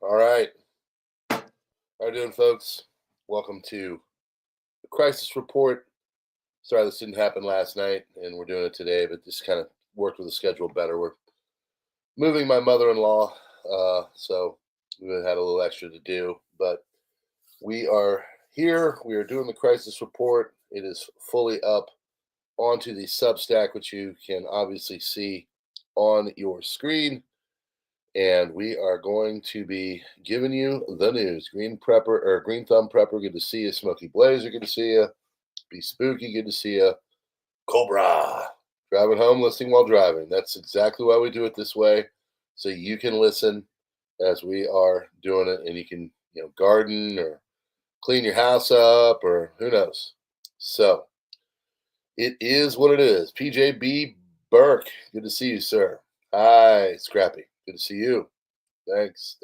All right. How you doing, folks? Welcome to the Crisis Report. Sorry this didn't happen last night, and we're doing it today, but just kind of worked with the schedule better. We're moving my mother-in-law, so we had a little extra to do, but we are here. We are doing the Crisis Report. It is fully up onto the Substack, which you can obviously see on your screen. And we are going to be giving you the news. Green Thumb Prepper, good to see you. Smoky Blazer, good to see you. Be Spooky, good to see you. Cobra, driving home, listening while driving. That's exactly why we do it this way, so you can listen as we are doing it, and you can, garden or clean your house up, or who knows. So it is what it is. PJB Burke, good to see you, sir. Hi, Scrappy. Good to see you. Thanks.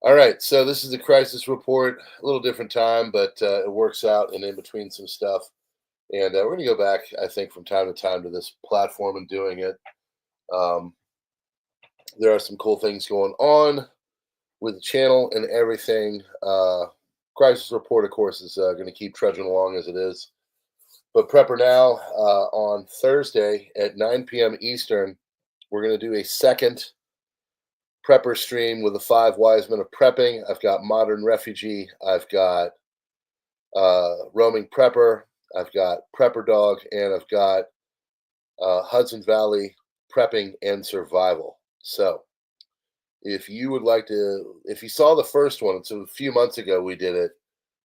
All right, so this is the Crisis Report. A little different time, but it works out and in between some stuff. And we're going to go back, I think, from time to time to this platform and doing it. There are some cool things going on with the channel and everything. Crisis Report, of course, is going to keep trudging along as it is. But PrepperNow on Thursday at 9 p.m. Eastern, we're going to do a second prepper stream with the 5 wise men of prepping. I've got Modern Refugee. I've got Roaming Prepper. I've got Prepper Dog. And I've got Hudson Valley Prepping and Survival. So if you would like to, if you saw the first one, it's a few months ago we did it.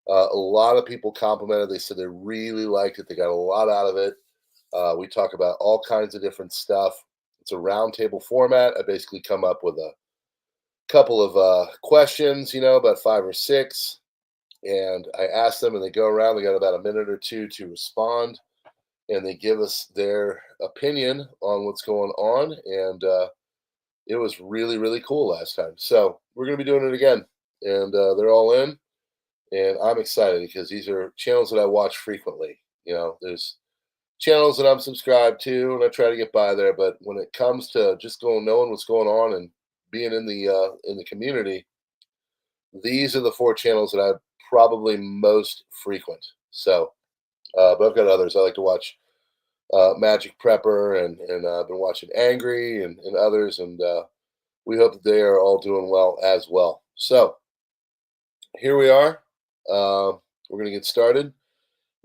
A lot of people complimented. They said they really liked it. They got a lot out of it. We talk about all kinds of different stuff. It's a roundtable format. I basically come up with a couple of questions, about 5 or 6, and I ask them, and they go around. They got about a minute or two to respond, and they give us their opinion on what's going on, and it was really, really cool last time. So we're going to be doing it again, and they're all in, and I'm excited because these are channels that I watch frequently. There's channels that I'm subscribed to, and I try to get by there. But when it comes to just knowing what's going on and being in the community, these are the 4 channels that I probably most frequent. So, but I've got others. I like to watch Magic Prepper, and I've been watching Angry and others, and we hope that they are all doing well as well. So here we are. We're going to get started.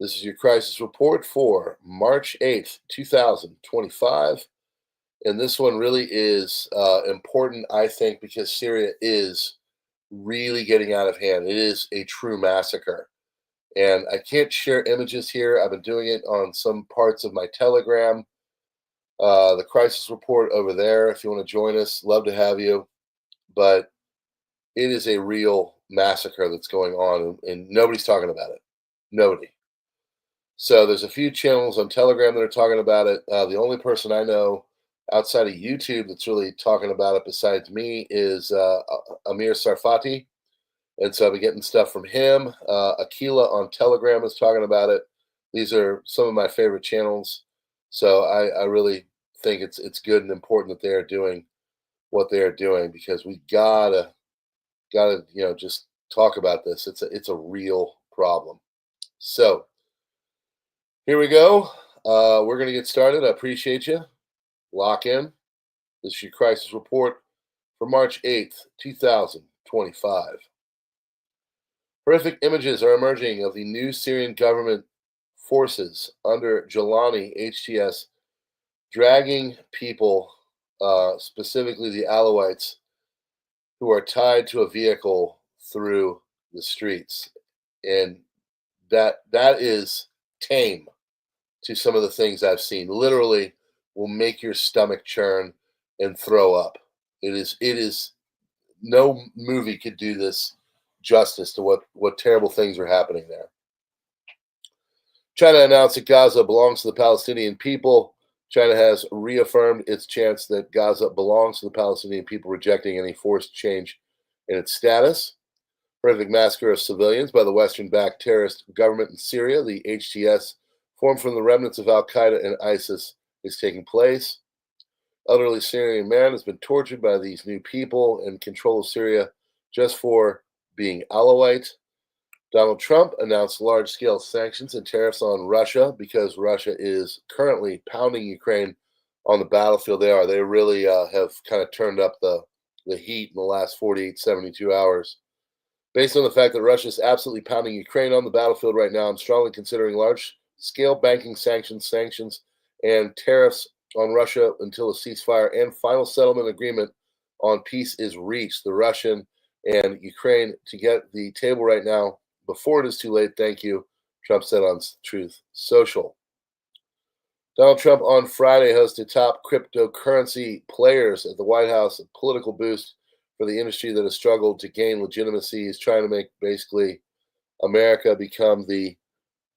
This is your Crisis Report for March 8th, 2025. And this one really is important, I think, because Syria is really getting out of hand. It is a true massacre. And I can't share images here. I've been doing it on some parts of my Telegram. The Crisis Report over there, if you want to join us, love to have you. But it is a real massacre that's going on, and nobody's talking about it. Nobody. So there's a few channels on Telegram that are talking about it. The only person I know outside of YouTube that's really talking about it besides me is Amir Sarfati. And so I've been getting stuff from him. Aquila on Telegram is talking about it. These are some of my favorite channels. So I really think it's good and important that they are doing what they are doing, because we gotta just talk about this. It's a real problem. So here we go. We're going to get started. I appreciate you. Lock in. This is your Crisis Report for March 8th, 2025. Horrific images are emerging of the new Syrian government forces under Jalani HTS dragging people, specifically the Alawites, who are tied to a vehicle through the streets. And that is tame to some of the things I've seen. Literally will make your stomach churn and throw up. It is no movie could do this justice to what terrible things are happening there. China announced that Gaza belongs to the Palestinian people. China has reaffirmed its stance that Gaza belongs to the Palestinian people, rejecting any forced change in its status. Horrific massacre of civilians by the Western-backed terrorist government in Syria, the HTS, formed from the remnants of Al-Qaeda and ISIS, is taking place. elderly Syrian man has been tortured by these new people in control of Syria just for being Alawite. Donald Trump announced large-scale sanctions and tariffs on Russia because Russia is currently pounding Ukraine on the battlefield. They really have kind of turned up the heat in the last 48, 72 hours. Based on the fact that Russia is absolutely pounding Ukraine on the battlefield right now, I'm strongly considering large-scale banking sanctions, and tariffs on Russia until a ceasefire and final settlement agreement on peace is reached. The Russian and Ukraine to get the table right now before it is too late. Thank you, Trump said on Truth Social. Donald Trump on Friday hosted top cryptocurrency players at the White House, a political boost for the industry that has struggled to gain legitimacy. He's trying to make basically America become the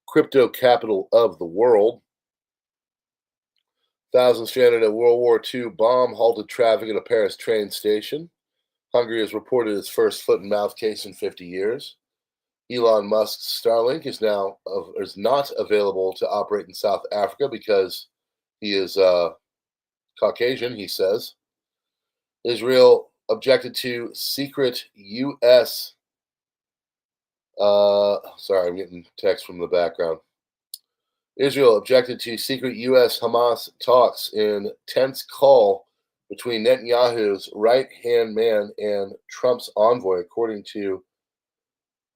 crypto capital of the world. Thousands stranded at World War II bomb halted traffic at a Paris train station. Hungary has reported its first foot and mouth case in 50 years. Elon Musk's Starlink is not available to operate in South Africa because he is Caucasian, he says. Israel objected to secret U.S. Sorry, I'm getting text from the background. Israel objected to secret U.S. Hamas talks in tense call between Netanyahu's right-hand man and Trump's envoy, according to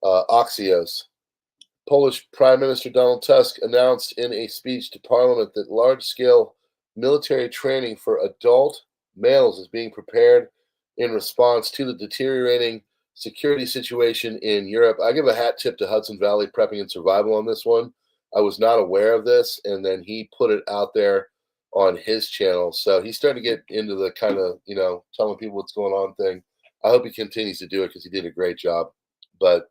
Axios. Polish Prime Minister Donald Tusk announced in a speech to Parliament that large-scale military training for adult males is being prepared in response to the deteriorating security situation in Europe. I give a hat tip to Hudson Valley Prepping and Survival on this one. I was not aware of this, and then he put it out there on his channel. So he's starting to get into the kind of, telling people what's going on thing. I hope he continues to do it because he did a great job. But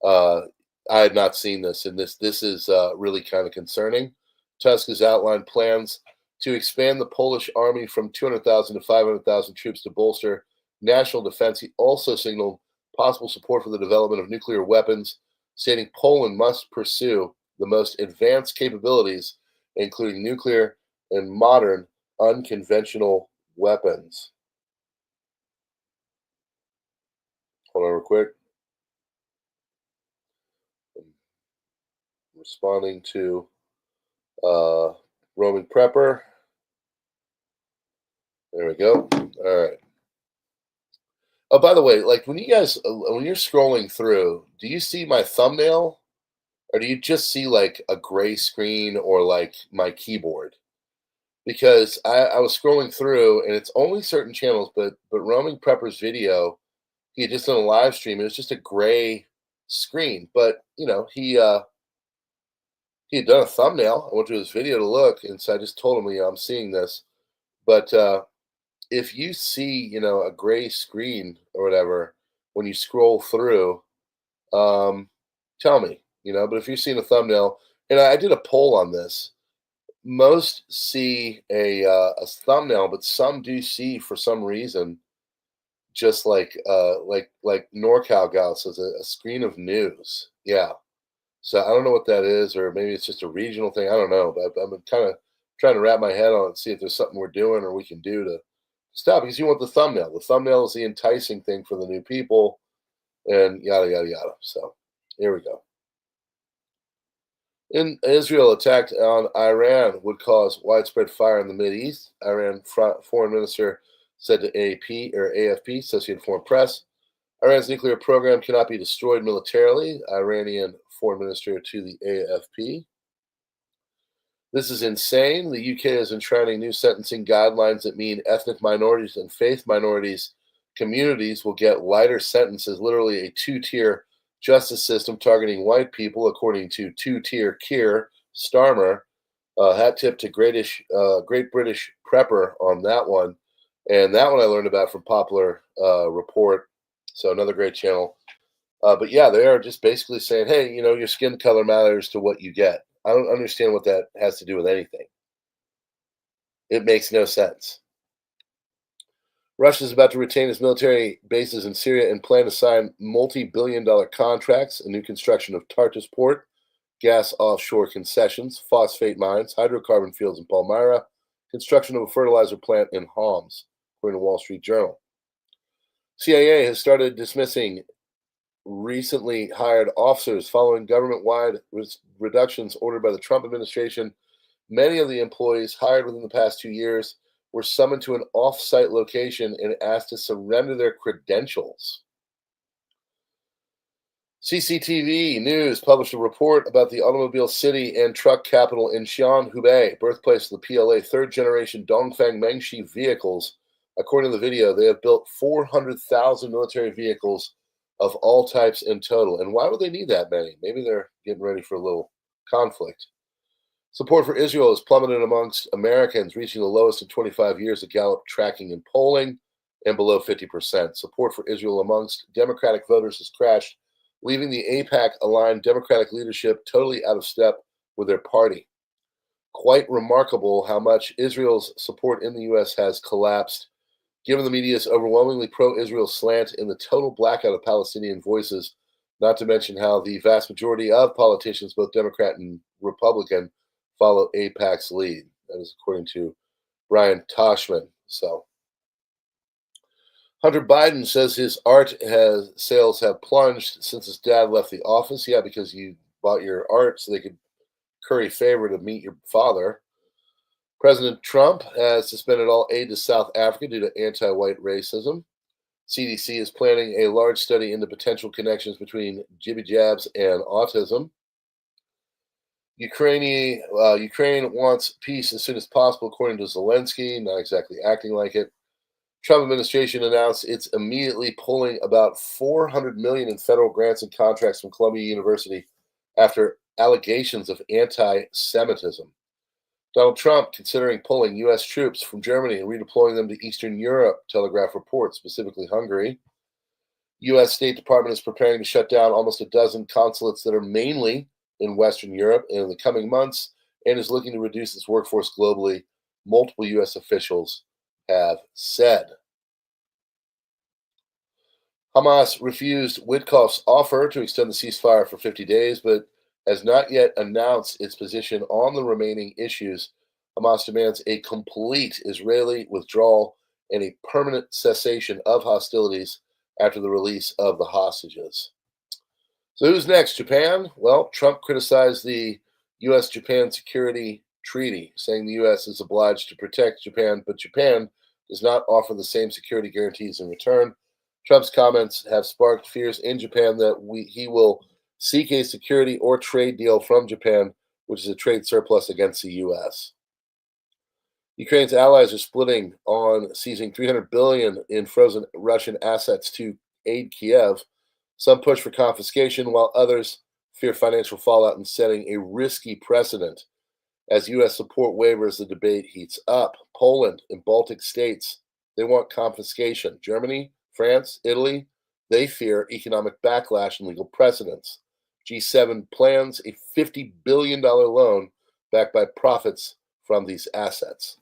I had not seen this, and this is really kind of concerning. Tusk has outlined plans to expand the Polish army from 200,000 to 500,000 troops to bolster national defense. He also signaled possible support for the development of nuclear weapons, stating Poland must pursue the most advanced capabilities, including nuclear and modern unconventional weapons. Hold on real quick. Responding to Roman Prepper. There we go. All right. Oh, by the way, like when you're scrolling through, do you see my thumbnail, or do you just see like a gray screen or like my keyboard? Because I was scrolling through, and it's only certain channels, but Roman Prepper's video, he had just done a live stream. It was just a gray screen, but he had done a thumbnail. I went to his video to look, and so I just told him, I'm seeing this. But if you see, a gray screen or whatever when you scroll through, tell me, But if you've seen a thumbnail, and I did a poll on this, most see a thumbnail, but some do see for some reason just like NorCal Gal says a screen of news. Yeah. So I don't know what that is, or maybe it's just a regional thing. I don't know, but I'm kind of trying to wrap my head on it and see if there's something we're doing or we can do to stop. Because you want the thumbnail. The thumbnail is the enticing thing for the new people, and yada yada yada. So here we go. Israel attacked on Iran would cause widespread fire in the Mideast. Iran foreign minister said to AFP, Associated Foreign Press. Iran's nuclear program cannot be destroyed militarily, Iranian foreign minister to the AFP. This is insane. The UK is enshrining new sentencing guidelines that mean ethnic minorities and faith minorities communities will get lighter sentences, literally a two-tier justice system targeting white people, according to two-tier Keir Starmer. Hat tip to Great British Prepper on that one. And that one I learned about from Popular Report. So another great channel. But yeah, they are just basically saying, hey, your skin color matters to what you get. I don't understand what that has to do with anything. It makes no sense. Russia is about to retain its military bases in Syria and plan to sign multi-billion-dollar contracts, a new construction of Tartus port, gas offshore concessions, phosphate mines, hydrocarbon fields in Palmyra, construction of a fertilizer plant in Homs, according to Wall Street Journal. CIA has started dismissing recently hired officers following government-wide reductions ordered by the Trump administration. Many of the employees hired within the past 2 years were summoned to an off-site location and asked to surrender their credentials. CCTV News published a report about the automobile city and truck capital in Xi'an, Hubei, birthplace of the PLA third-generation Dongfeng Mengshi vehicles. According to the video, they have built 400,000 military vehicles of all types in total. And why would they need that many? Maybe they're getting ready for a little conflict. Support for Israel has plummeted amongst Americans, reaching the lowest in 25 years of Gallup tracking and polling, and below 50%. Support for Israel amongst Democratic voters has crashed, leaving the AIPAC-aligned Democratic leadership totally out of step with their party. Quite remarkable how much Israel's support in the U.S. has collapsed, given the media's overwhelmingly pro-Israel slant and the total blackout of Palestinian voices, not to mention how the vast majority of politicians, both Democrat and Republican, follow AIPAC's lead. That is according to Brian Toshman. So, Hunter Biden says his art sales have plunged since his dad left the office. Yeah, because you bought your art so they could curry favor to meet your father. President Trump has suspended all aid to South Africa due to anti-white racism. CDC is planning a large study into potential connections between jibby jabs and autism. Ukraine wants peace as soon as possible, according to Zelensky, not exactly acting like it. Trump administration announced it's immediately pulling about $400 million in federal grants and contracts from Columbia University after allegations of anti-Semitism. Donald Trump considering pulling U.S. troops from Germany and redeploying them to Eastern Europe, Telegraph reports, specifically Hungary. U.S. State Department is preparing to shut down almost a dozen consulates that are mainly in Western Europe in the coming months and is looking to reduce its workforce globally, multiple U.S. officials have said. Hamas refused Witkoff's offer to extend the ceasefire for 50 days, but has not yet announced its position on the remaining issues. Hamas demands a complete Israeli withdrawal and a permanent cessation of hostilities after the release of the hostages. So who's next? Japan? Well, Trump criticized the U.S.-Japan Security Treaty, saying the U.S. is obliged to protect Japan, but Japan does not offer the same security guarantees in return. Trump's comments have sparked fears in Japan that he will seek a security or trade deal from Japan, which is a trade surplus against the U.S. Ukraine's allies are splitting on seizing $300 billion in frozen Russian assets to aid Kiev. Some push for confiscation, while others fear financial fallout and setting a risky precedent. As U.S. support wavers, the debate heats up. Poland and Baltic states, they want confiscation. Germany, France, Italy, they fear economic backlash and legal precedents. G7 plans a $50 billion loan backed by profits from these assets.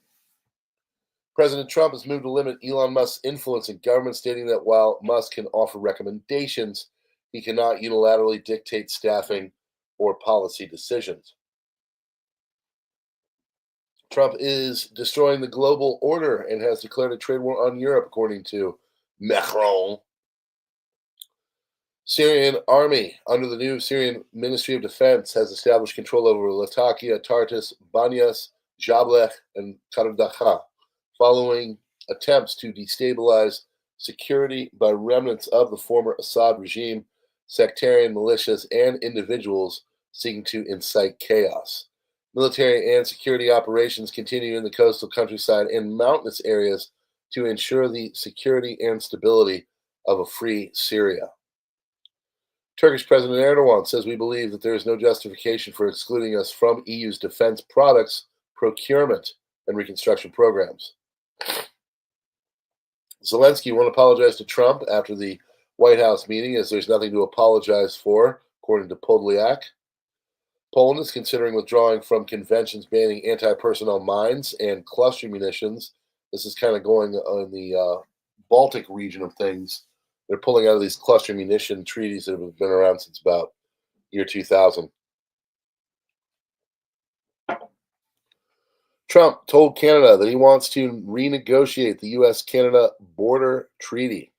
President Trump has moved to limit Elon Musk's influence in government, stating that while Musk can offer recommendations, he cannot unilaterally dictate staffing or policy decisions. Trump is destroying the global order and has declared a trade war on Europe, according to Macron. Syrian army, under the new Syrian Ministry of Defense, has established control over Latakia, Tartus, Banyas, Jableh, and Kardakha, following attempts to destabilize security by remnants of the former Assad regime, sectarian militias, and individuals seeking to incite chaos. Military and security operations continue in the coastal countryside and mountainous areas to ensure the security and stability of a free Syria. Turkish President Erdogan says we believe that there is no justification for excluding us from EU's defense products, procurement, and reconstruction programs. Zelensky won't apologize to Trump after the White House meeting, as there's nothing to apologize for, according to Podolyak. Poland is considering withdrawing from conventions banning anti-personnel mines and cluster munitions. This is kind of going on the Baltic region of things. They're pulling out of these cluster munition treaties that have been around since about year 2000. Trump told Canada that he wants to renegotiate the U.S.-Canada border treaty.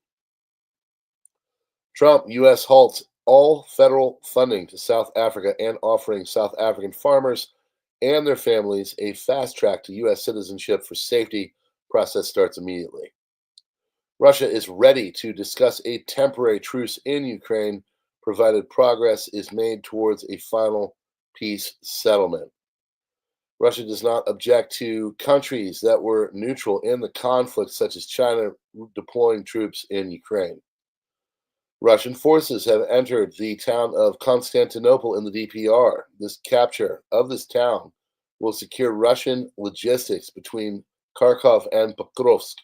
Trump, U.S. halts all federal funding to South Africa and offering South African farmers and their families a fast track to U.S. citizenship for safety. Process starts immediately. Russia is ready to discuss a temporary truce in Ukraine, provided progress is made towards a final peace settlement. Russia does not object to countries that were neutral in the conflict, such as China deploying troops in Ukraine. Russian forces have entered the town of Constantinople in the DPR. This capture of this town will secure Russian logistics between Kharkov and Pokrovsk.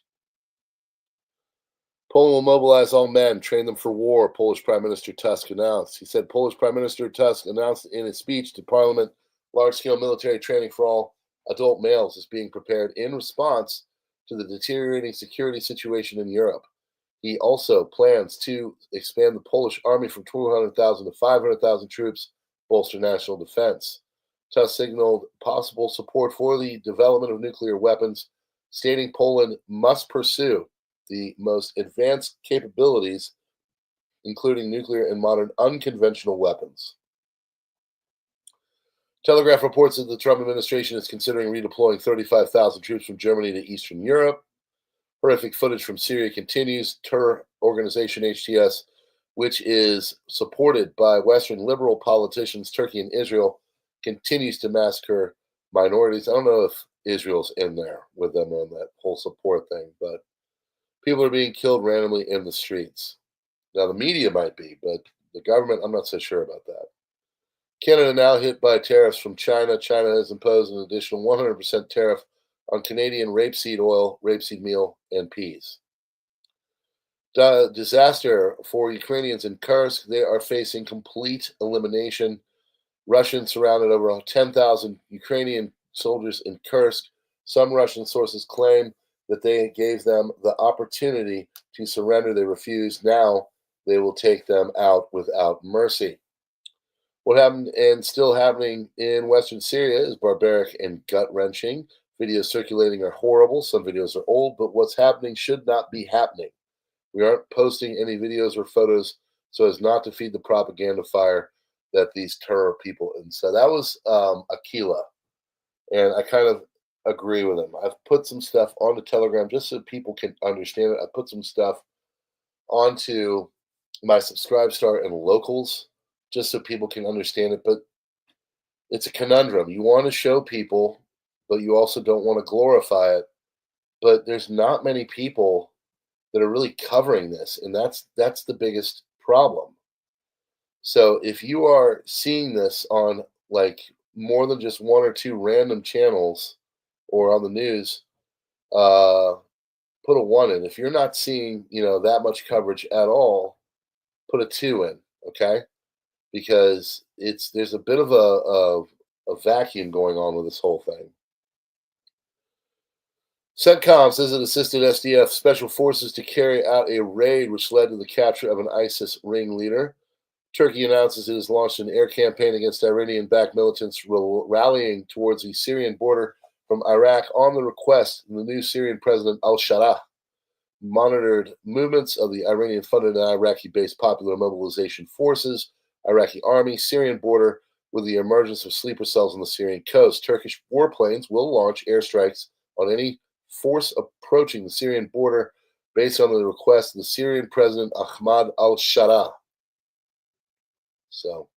Poland will mobilize all men, train them for war, Polish Prime Minister Tusk announced. He said Polish Prime Minister Tusk announced in a speech to Parliament large-scale military training for all adult males is being prepared in response to the deteriorating security situation in Europe. He also plans to expand the Polish army from 200,000 to 500,000 troops, bolster national defense. Tusk signaled possible support for the development of nuclear weapons, stating Poland must pursue the most advanced capabilities, including nuclear and modern unconventional weapons. Telegraph reports that the Trump administration is considering redeploying 35,000 troops from Germany to Eastern Europe. Horrific footage from Syria continues. Terror organization HTS, which is supported by Western liberal politicians, Turkey and Israel, continues to massacre minorities. I don't know if Israel's in there with them on that whole support thing, but people are being killed randomly in the streets. Now, the media might be, but the government, I'm not so sure about that. Canada now hit by tariffs from China. China has imposed an additional 100% tariff on Canadian rapeseed oil, rapeseed meal, and peas. Disaster for Ukrainians in Kursk. They are facing complete elimination. Russians surrounded over 10,000 Ukrainian soldiers in Kursk. Some Russian sources claim that they gave them the opportunity to surrender. They refused. Now they will take them out without mercy. What happened and still happening in Western Syria is barbaric and gut-wrenching. Videos circulating are horrible. Some videos are old, but what's happening should not be happening. We aren't posting any videos or photos so as not to feed the propaganda fire that these terror people. And so that was Aquila. And I kind of agree with him. I've put some stuff onto Telegram just so people can understand it. I put some stuff onto my Subscribestar and Locals just so people can understand it. But it's a conundrum. You want to show people, but you also don't want to glorify it. But there's not many people that are really covering this, and that's the biggest problem. So if you are seeing this on like more than just one or two random channels or on the news, put a 1 in. If you're not seeing, that much coverage at all, put a 2 in, okay? Because there's a bit of a vacuum going on with this whole thing. CENTCOM says it assisted SDF special forces to carry out a raid which led to the capture of an ISIS ringleader. Turkey announces it has launched an air campaign against Iranian-backed militants rallying towards the Syrian border from Iraq on the request of the new Syrian president al-Shara. Monitored movements of the Iranian-funded and Iraqi-based Popular Mobilization Forces, Iraqi army, Syrian border with the emergence of sleeper cells on the Syrian coast. Turkish warplanes will launch airstrikes on any force approaching the Syrian border based on the request of the Syrian president Ahmad al-Shara. So,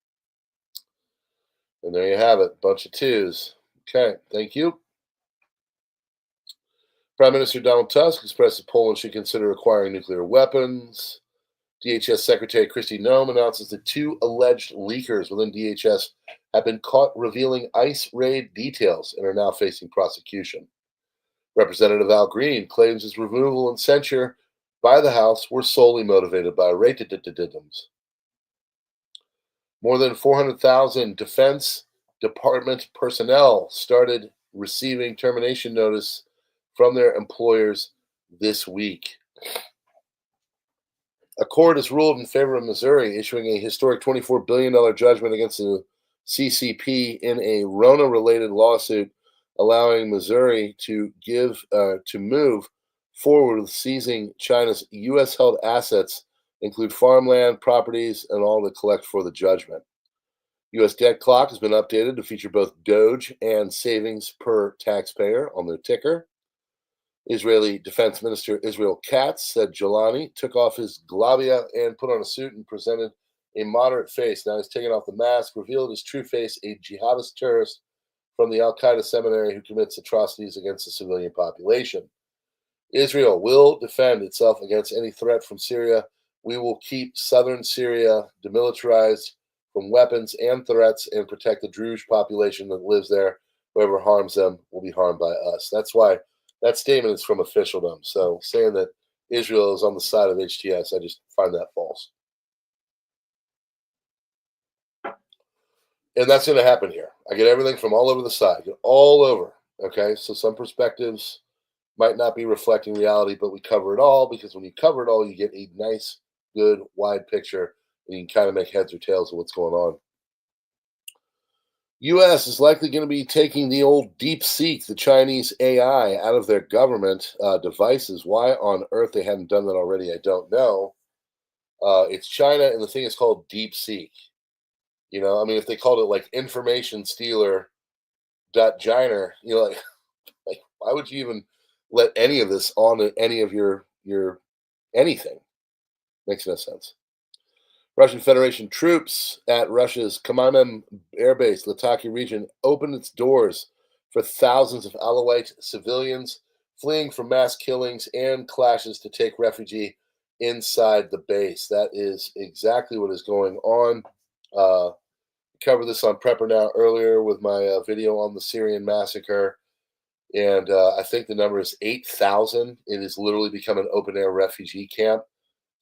and there you have it, bunch of 2s. Okay, thank you. Prime Minister Donald Tusk expressed that Poland should consider acquiring nuclear weapons. DHS Secretary Kristi Noem announces that 2 alleged leakers within DHS have been caught revealing ICE raid details and are now facing prosecution. Representative Al Green claims his removal and censure by the House were solely motivated by racism. More than 400,000 Defense Department personnel started receiving termination notice from their employers this week. A court has ruled in favor of Missouri, issuing a historic $24 billion judgment against the CCP in a Rona-related lawsuit allowing Missouri to move forward with seizing China's U.S.-held assets, include farmland, properties, and all to collect for the judgment. U.S. debt clock has been updated to feature both Doge and savings per taxpayer on their ticker. Israeli Defense Minister Israel Katz said Jolani took off his glabia and put on a suit and presented a moderate face. Now he's taken off the mask, revealed his true face, a jihadist terrorist from the Al-Qaeda seminary who commits atrocities against the civilian population. Israel will defend itself against any threat from Syria. We will keep southern Syria demilitarized from weapons and threats and protect the Druze population that lives there. Whoever harms them will be harmed by us. That's why that statement is from officialdom. So saying that Israel is on the side of HTS, I just find that false. And that's going to happen here. I get everything from all over the side, all over. Okay, so some perspectives might not be reflecting reality, but we cover it all, because when you cover it all, you get a nice, good, wide picture, and you can kind of make heads or tails of what's going on. U.S. is likely going to be taking the old DeepSeek, the Chinese AI, out of their government devices. Why on earth they hadn't done that already, I don't know. It's China, and the thing is called DeepSeek. You know, I mean, if they called it like information stealer .giner, you know, like why would you even let any of this on any of your anything? Makes no sense. Russian Federation troops at Russia's Kamenem Air Base, Latakia region, opened its doors for thousands of Alawite civilians fleeing from mass killings and clashes to take refuge inside the base. That is exactly what is going on. Covered this on PrepperNow earlier with my video on the Syrian massacre. And I think the number is 8,000. It has literally become an open-air refugee camp.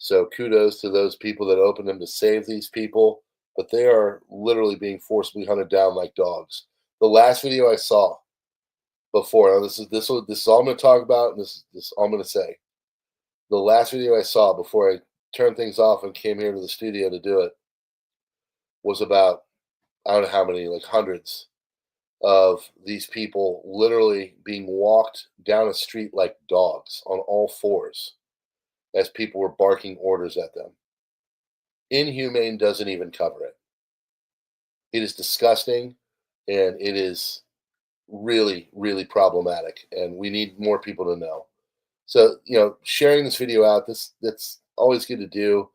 So kudos to those people that opened them to save these people. But they are literally being forcibly hunted down like dogs. The last video I saw before, this is all I'm going to talk about, and this is all I'm going to say. The last video I saw before I turned things off and came here to the studio to do it was about, I don't know how many, like hundreds of these people literally being walked down a street like dogs on all fours as people were barking orders at them. Inhumane doesn't even cover it. It is disgusting, and it is really, really problematic, and we need more people to know. So, you know, sharing this video out, that's always good to do.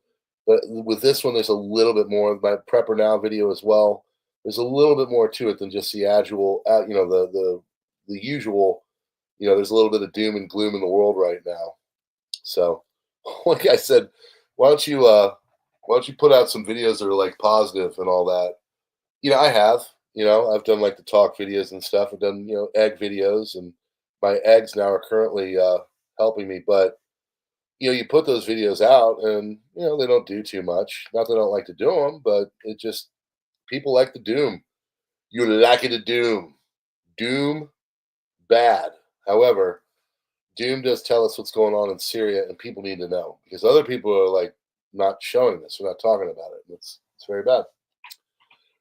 But with this one, there's a little bit more. My PrepperNow video as well. There's a little bit more to it than just the actual, you know, the usual. You know, there's a little bit of doom and gloom in the world right now. So, like I said, why don't you put out some videos that are like positive and all that? You know, I have. You know, I've done like the talk videos and stuff. I've done, you know, egg videos, and my eggs now are currently helping me. But you know, you put those videos out, and you know they don't do too much. Not that I don't like to do them, but it just, people like the doom. You like it to doom. Doom, bad. However, doom does tell us what's going on in Syria, and people need to know, because other people are like not showing this. We're not talking about it. It's very bad.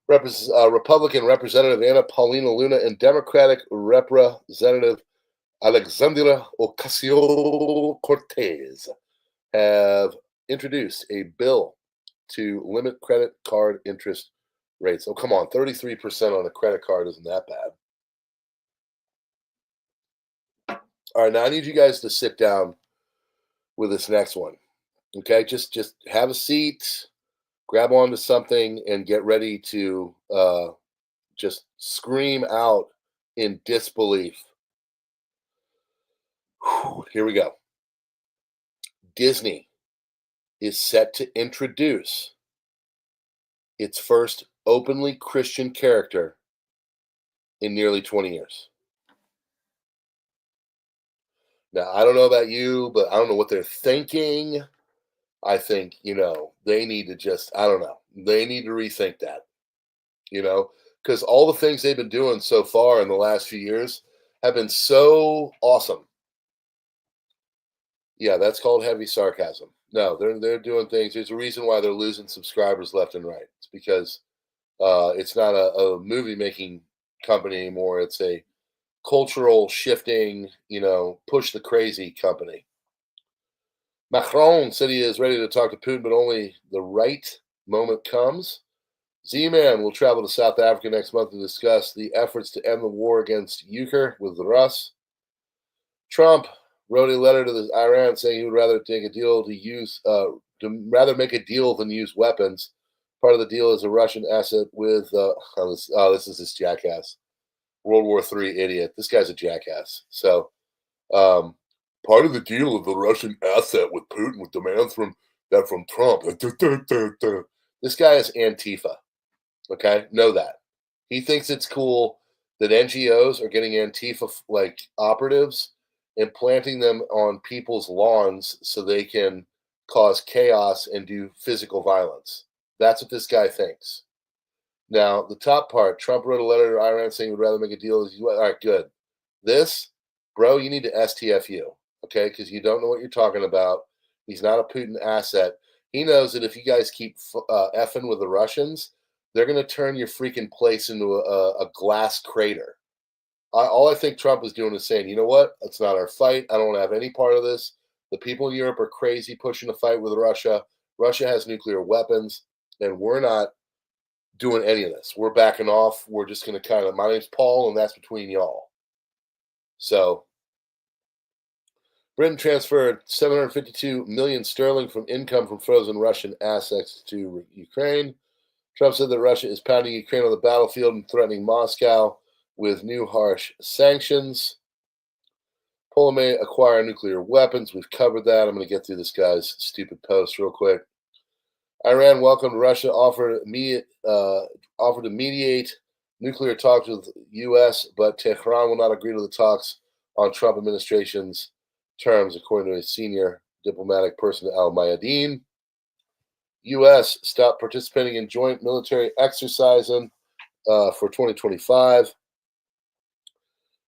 Republican Representative Anna Paulina Luna and Democratic Representative Alexandria Ocasio-Cortez have introduced a bill to limit credit card interest rates. Oh, come on, 33% on a credit card isn't that bad. All right, now I need you guys to sit down with this next one. Okay, just have a seat, grab onto something, and get ready to just scream out in disbelief. Whew, here we go. Disney is set to introduce its first openly Christian character in nearly 20 years. Now, I don't know about you, but I don't know what they're thinking. I think, you know, they need to just, I don't know, they need to rethink that, you know, because all the things they've been doing so far in the last few years have been so awesome. Yeah, that's called heavy sarcasm. No, they're doing things. There's a reason why they're losing subscribers left and right. It's because it's not a movie making company anymore. It's a cultural shifting, push the crazy company. Macron said he is ready to talk to Putin, but only the right moment comes. Z-Man will travel to South Africa next month to discuss the efforts to end the war against Ukraine with the Rus. Trump wrote a letter to Iran saying he would rather take a deal rather make a deal than use weapons. Part of the deal is a Russian asset with this is this jackass, World War III idiot. This guy's a jackass. So, part of the deal of the Russian asset with Putin with demands from Trump. This guy is Antifa. Okay, know that. He thinks it's cool that NGOs are getting Antifa operatives and planting them on people's lawns so they can cause chaos and do physical violence. That's what this guy thinks. Now, the top part, Trump wrote a letter to Iran saying he would rather make a deal. All right, good. This, bro, you need to STFU, okay? Because you don't know what you're talking about. He's not a Putin asset. He knows that if you guys keep effing with the Russians, they're going to turn your freaking place into a glass crater. All I think Trump is doing is saying, you know what? It's not our fight. I don't have any part of this. The people in Europe are crazy pushing a fight with Russia. Russia has nuclear weapons, and we're not doing any of this. We're backing off. We're just going to my name's Paul, and that's between y'all. So, Britain transferred 752 million sterling from income from frozen Russian assets to Ukraine. Trump said that Russia is pounding Ukraine on the battlefield and threatening Moscow with new harsh sanctions. Poland may acquire nuclear weapons. We've covered that. I'm going to get through this guy's stupid post real quick. Iran welcomed Russia, offered to mediate nuclear talks with U.S., but Tehran will not agree to the talks on Trump administration's terms, according to a senior diplomatic person, al-Mayadeen. U.S. stopped participating in joint military exercising for 2025.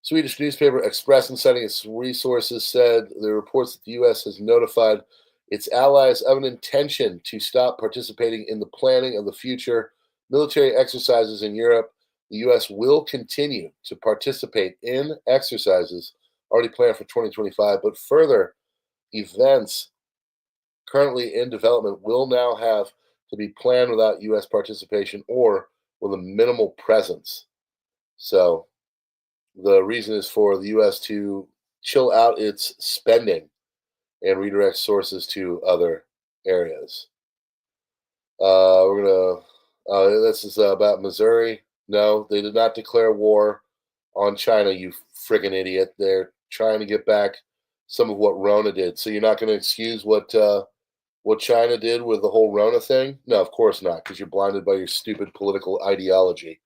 Swedish newspaper Expressen, citing its resources, said the reports that the U.S. has notified its allies of an intention to stop participating in the planning of the future military exercises in Europe. The U.S. will continue to participate in exercises already planned for 2025, but further events currently in development will now have to be planned without U.S. participation or with a minimal presence. So the reason is for the U.S. to chill out its spending and redirect sources to other areas. This is about Missouri. No, they did not declare war on China, you friggin' idiot. They're trying to get back some of what Rona did. So you're not going to excuse what China did with the whole Rona thing? No, of course not, because you're blinded by your stupid political ideology.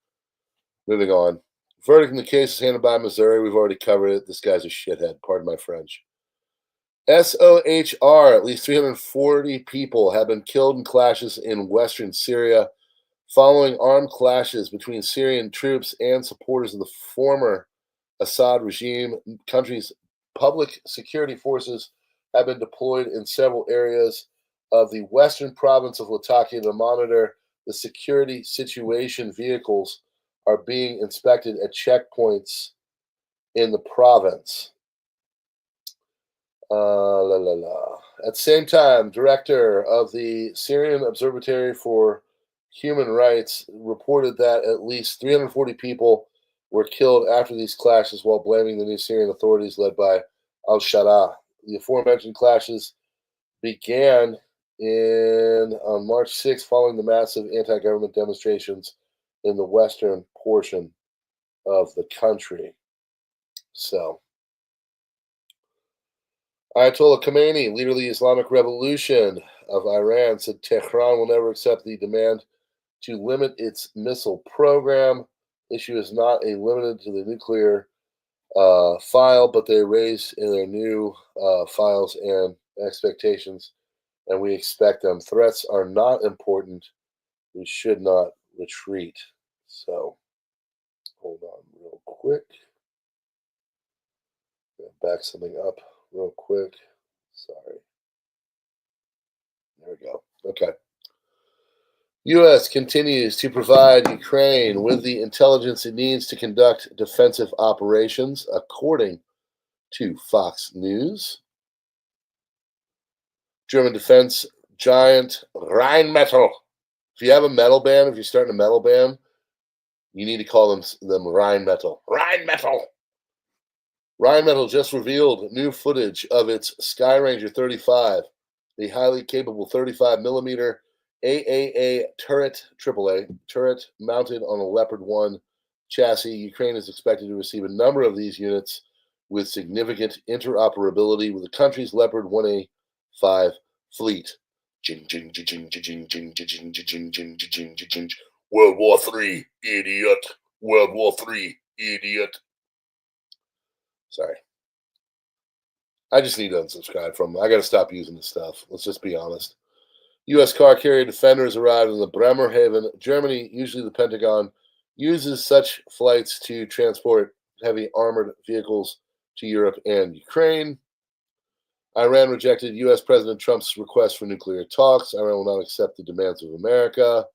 Moving on. Verdict in the case is handed by Missouri. We've already covered it. This guy's a shithead. Pardon my French. SOHR, at least 340 people have been killed in clashes in western Syria following armed clashes between Syrian troops and supporters of the former Assad regime. Country's public security forces have been deployed in several areas of the western province of Latakia to monitor the security situation. Vehicles are being inspected at checkpoints in the province. At the same time, director of the Syrian Observatory for Human Rights reported that at least 340 people were killed after these clashes, while blaming the new Syrian authorities led by al-Sharaa. The aforementioned clashes began on March 6th following the massive anti-government demonstrations in the western portion of the country. So, Ayatollah Khomeini, leader of the Islamic Revolution of Iran, said Tehran will never accept the demand to limit its missile program. Issue is not limited to the nuclear file, but they raise in their new files and expectations, and we expect them. Threats are not important. We should not retreat. So, hold on real quick. Back something up real quick. Sorry. There we go. Okay. U.S. continues to provide Ukraine with the intelligence it needs to conduct defensive operations, according to Fox News. German defense giant Rheinmetall. If you have a metal band, if you're starting a metal band, you need to call them Rheinmetall. Rheinmetall. Rheinmetall just revealed new footage of its Skyranger 35, the highly capable 35 millimeter AAA turret, AAA turret mounted on a Leopard 1 chassis. Ukraine is expected to receive a number of these units with significant interoperability with the country's Leopard 1A5 fleet. World War III, idiot. World War III, idiot. Sorry. I just need to unsubscribe from them. I got to stop using this stuff. Let's just be honest. U.S. car carrier Defenders arrived in the Bremerhaven, Germany. Usually the Pentagon uses such flights to transport heavy armored vehicles to Europe and Ukraine. Iran rejected U.S. President Trump's request for nuclear talks. Iran will not accept the demands of America.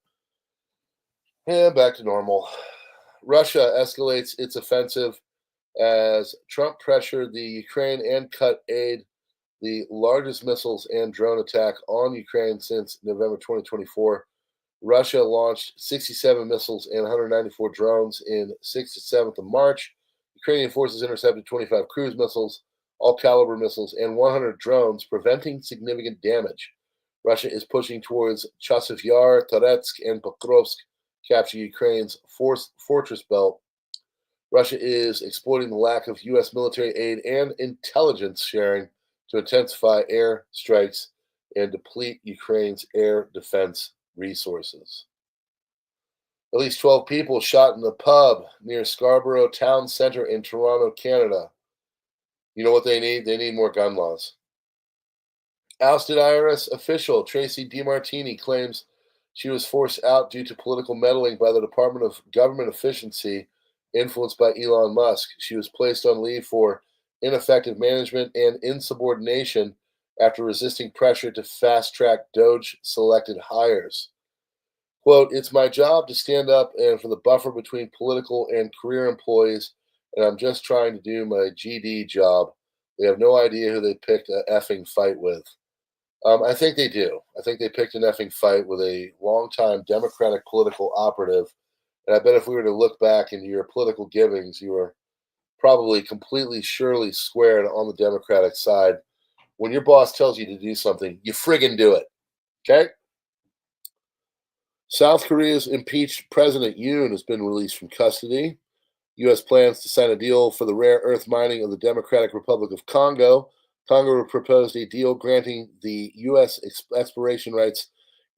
And back to normal. Russia escalates its offensive as Trump pressured the Ukraine and cut aid, the largest missiles and drone attack on Ukraine since November 2024. Russia launched 67 missiles and 194 drones in 6th to 7th of March. Ukrainian forces intercepted 25 cruise missiles, all-caliber missiles, and 100 drones, preventing significant damage. Russia is pushing towards Chasiv Yar, Toretsk, and Pokrovsk, capture Ukraine's fortress belt. Russia is exploiting the lack of U.S. military aid and intelligence sharing to intensify air strikes and deplete Ukraine's air defense resources. At least 12 people shot in the pub near Scarborough Town Centre in Toronto, Canada. You know what they need? They need more gun laws. Ousted IRS official Tracy DeMartini claims she was forced out due to political meddling by the Department of Government Efficiency, influenced by Elon Musk. She was placed on leave for ineffective management and insubordination after resisting pressure to fast-track Doge-selected hires. Quote, "It's my job to stand up and for the buffer between political and career employees, and I'm just trying to do my GD job. They have no idea who they picked an effing fight with." I think they do. I think they picked an effing fight with a longtime Democratic political operative. And I bet if we were to look back into your political givings, you were probably completely, surely squared on the Democratic side. When your boss tells you to do something, you friggin' do it. Okay? South Korea's impeached President Yoon has been released from custody. U.S. plans to sign a deal for the rare earth mining of the Democratic Republic of Congo. Congo proposed a deal granting the U.S. exploration rights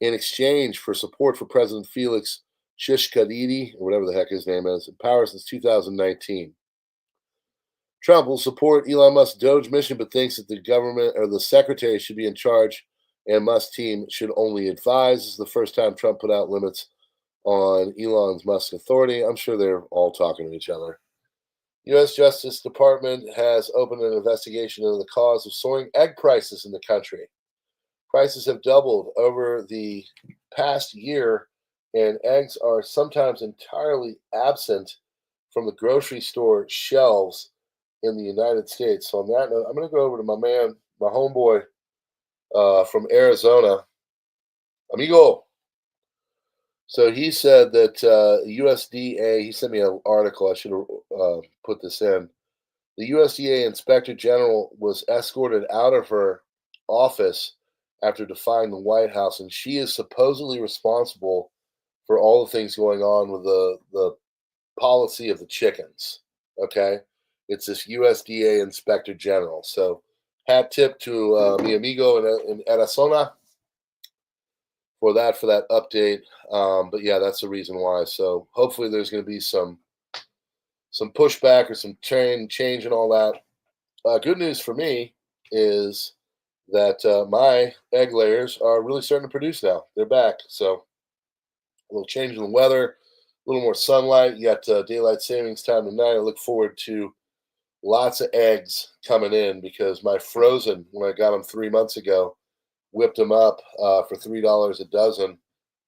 in exchange for support for President Felix Tshisekedi, or whatever the heck his name is, in power since 2019. Trump will support Elon Musk's Doge mission, but thinks that the government or the secretary should be in charge and Musk's team should only advise. This is the first time Trump put out limits on Elon Musk's authority. I'm sure they're all talking to each other. U.S. Justice Department has opened an investigation into the cause of soaring egg prices in the country. Prices have doubled over the past year, and eggs are sometimes entirely absent from the grocery store shelves in the United States. So on that note, I'm going to go over to my man, my homeboy from Arizona, amigo. So he said that USDA, he sent me an article, I should have put this in. The USDA Inspector General was escorted out of her office after defying the White House, and she is supposedly responsible for all the things going on with the policy of the chickens, okay? It's this USDA Inspector General. So hat tip to mi amigo in Arizona for that update. But yeah, that's the reason why. So hopefully there's going to be some pushback or some change and all that. Good news for me is that my egg layers are really starting to produce now. They're back. So a little change in the weather, a little more sunlight. You got daylight savings time tonight. I look forward to lots of eggs coming in because my frozen, when I got them 3 months ago, whipped them up for $3 a dozen.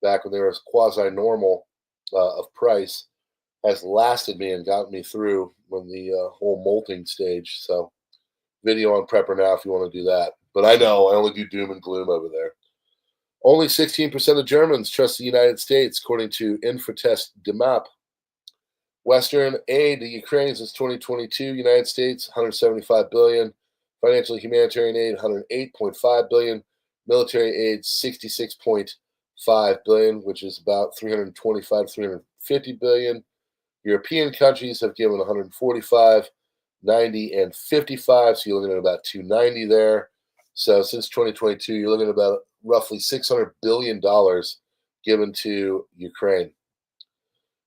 back when they were quasi-normal of price, has lasted me and gotten me through when the whole molting stage. So video on PrepperNow if you want to do that. But I know I only do doom and gloom over there. Only 16% of Germans trust the United States, according to Infratest DMAP. Western aid to Ukraine since 2022, United States, $175 billion. Financial and humanitarian aid, $108.5 billion. Military aid, $66.5 billion, which is about $325 to $350 billion. European countries have given 145, 90, and 55, so you're looking at about 290 there. So since 2022, you're looking at about roughly $600 billion given to Ukraine.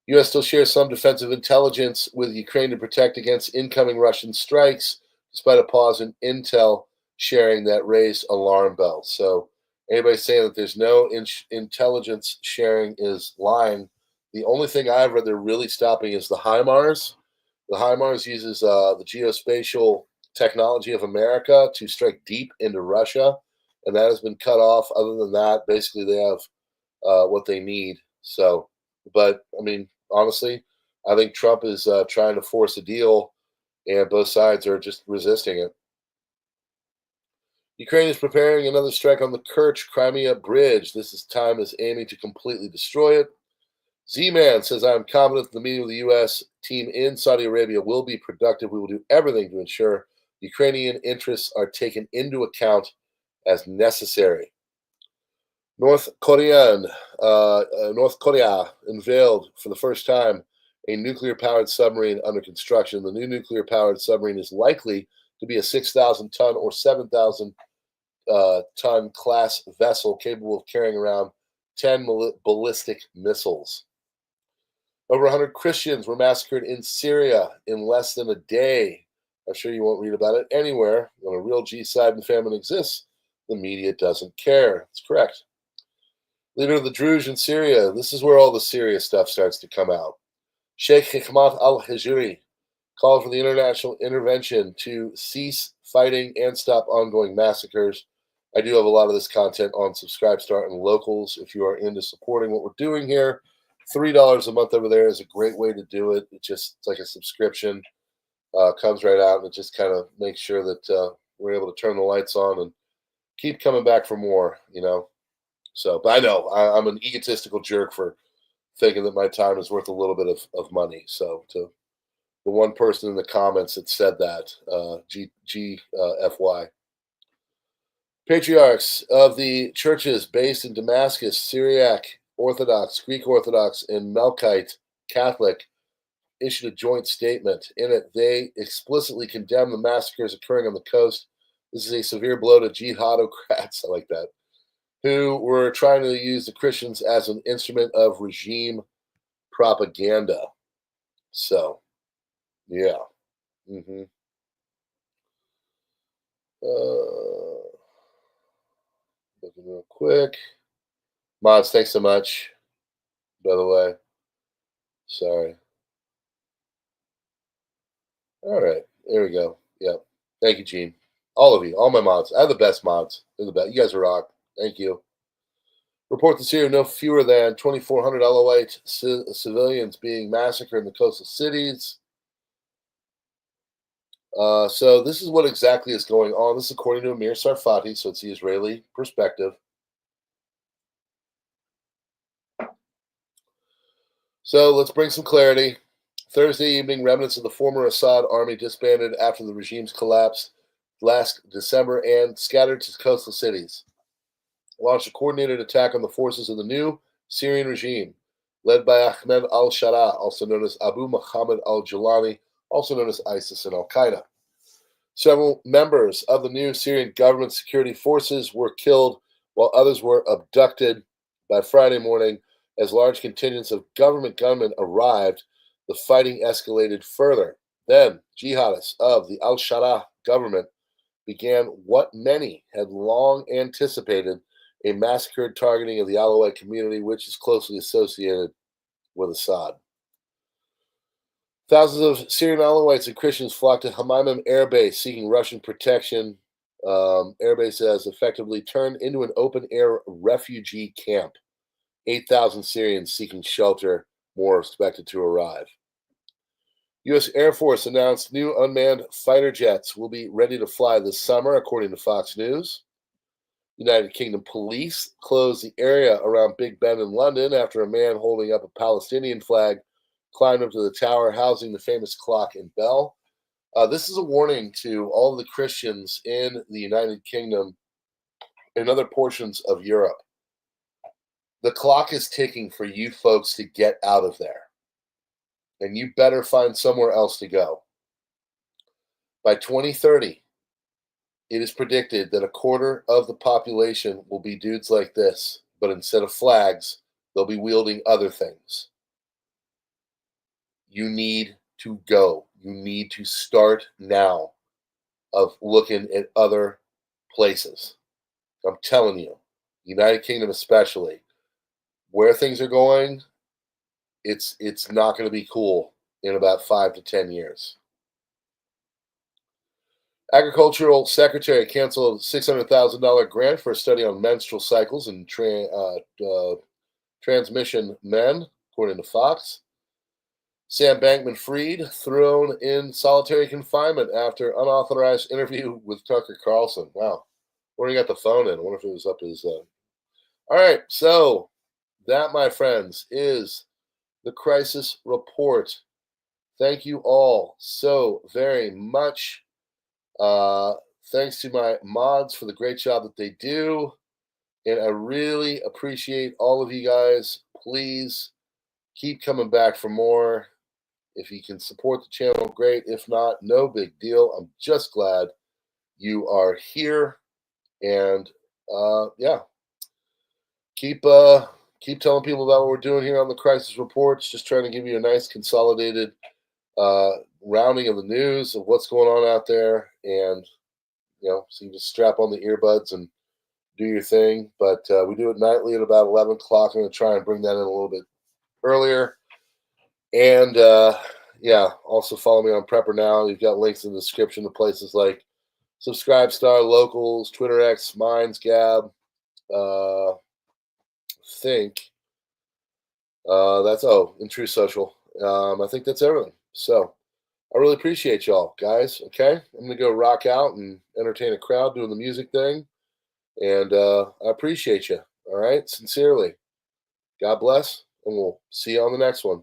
U.S. still shares some defensive intelligence with Ukraine to protect against incoming Russian strikes, despite a pause in intel sharing that raised alarm bells. So anybody saying that there's no intelligence sharing is lying. The only thing I've read they're really stopping is the HIMARS. The HIMARS uses the geospatial technology of America to strike deep into Russia, and that has been cut off. Other than that, basically they have what they need. So, but I mean, honestly, I think Trump is trying to force a deal, and both sides are just resisting it. Ukraine is preparing another strike on the Kerch Crimea bridge. This time is aiming to completely destroy it. Z-Man says, I'm confident the meeting with the U.S. team in Saudi Arabia will be productive. We will do everything to ensure Ukrainian interests are taken into account as necessary. North Korea unveiled for the first time a nuclear-powered submarine under construction. The new nuclear-powered submarine is likely to be a 6,000-ton or 7,000-ton class vessel capable of carrying around 10 ballistic missiles. Over 100 Christians were massacred in Syria in less than a day. I'm sure you won't read about it anywhere. When a real G-side and famine exists, the media doesn't care. That's correct. Leader of the Druze in Syria. This is where all the Syria stuff starts to come out. Sheikh Hikmat al-Hijri called for the international intervention to cease fighting and stop ongoing massacres. I do have a lot of this content on SubscribeStar and Locals if you are into supporting what we're doing here. $3 a month over there is a great way to do it. It's like a subscription. Comes right out, and it just kind of makes sure that we're able to turn the lights on and keep coming back for more, you know. So, but I know I'm an egotistical jerk for thinking that my time is worth a little bit of money. So to the one person in the comments that said that, GFY. Patriarchs of the churches based in Damascus, Syriac Orthodox, Greek Orthodox, and Melkite Catholic issued a joint statement. In it, they explicitly condemn the massacres occurring on the coast. This is a severe blow to jihadocrats, I like that, who were trying to use the Christians as an instrument of regime propaganda. So, yeah. Looking real quick. Mods, thanks so much, by the way. Sorry. All right, there we go. Yep. Thank you, Gene. All of you, all my mods. I have the best mods. They're the best. You guys are rock. Thank you. Report this year no fewer than 2,400 Alawite civilians being massacred in the coastal cities. So this is what exactly is going on. This is according to Amir Sarfati, so it's the Israeli perspective. So let's bring some clarity. Thursday evening, remnants of the former Assad army disbanded after the regime's collapse last December and scattered to coastal cities. Launched a coordinated attack on the forces of the new Syrian regime, led by Ahmed al-Shara, also known as Abu Muhammad al-Julani, also known as ISIS and al-Qaeda. Several members of the new Syrian government security forces were killed, while others were abducted. By Friday morning, as large contingents of government gunmen arrived, the fighting escalated further. Then, jihadists of the al-Shara government began what many had long anticipated, a massacred targeting of the Alawite community, which is closely associated with Assad. Thousands of Syrian Alawites and Christians flocked to Hamaimim Air Base seeking Russian protection. Air Base has effectively turned into an open-air refugee camp. 8,000 Syrians seeking shelter, more expected to arrive. U.S. Air Force announced new unmanned fighter jets will be ready to fly this summer, according to Fox News. United Kingdom police closed the area around Big Ben in London after a man holding up a Palestinian flag climbed up to the tower housing the famous clock and bell. This is a warning to all of the Christians in the United Kingdom and other portions of Europe. The clock is ticking for you folks to get out of there, and you better find somewhere else to go. By 2030, it is predicted that a quarter of the population will be dudes like this, but instead of flags, they'll be wielding other things. You need to go. You need to start now of looking at other places. I'm telling you, United Kingdom especially, where things are going, it's not going to be cool in about 5 to 10 years. Agricultural Secretary canceled a $600,000 grant for a study on menstrual cycles and transmission men, according to Fox. Sam Bankman-Fried thrown in solitary confinement after unauthorized interview with Tucker Carlson. Wow. Where he got the phone in? I wonder if it was up his... All right, so that, my friends, is the Crisis Report. Thank you all so very much. Thanks to my mods for the great job that they do. And I really appreciate all of you guys. Please keep coming back for more. If you can support the channel, great. If not, no big deal. I'm just glad you are here. And yeah, keep telling people about what we're doing here on the Crisis Reports. Just trying to give you a nice consolidated rounding of the news of what's going on out there. And so you just strap on the earbuds and do your thing. But we do it nightly at about 11 o'clock. I'm going to try and bring that in a little bit earlier. And yeah, also follow me on PrepperNow. You've got links in the description to places like Subscribestar, Locals, Twitter X, Minds, Gab. Think that's in True Social. I think that's everything. So I really appreciate y'all, guys. Okay, I'm gonna go rock out and entertain a crowd doing the music thing, and I appreciate you. All right, sincerely. God bless, and we'll see you on the next one.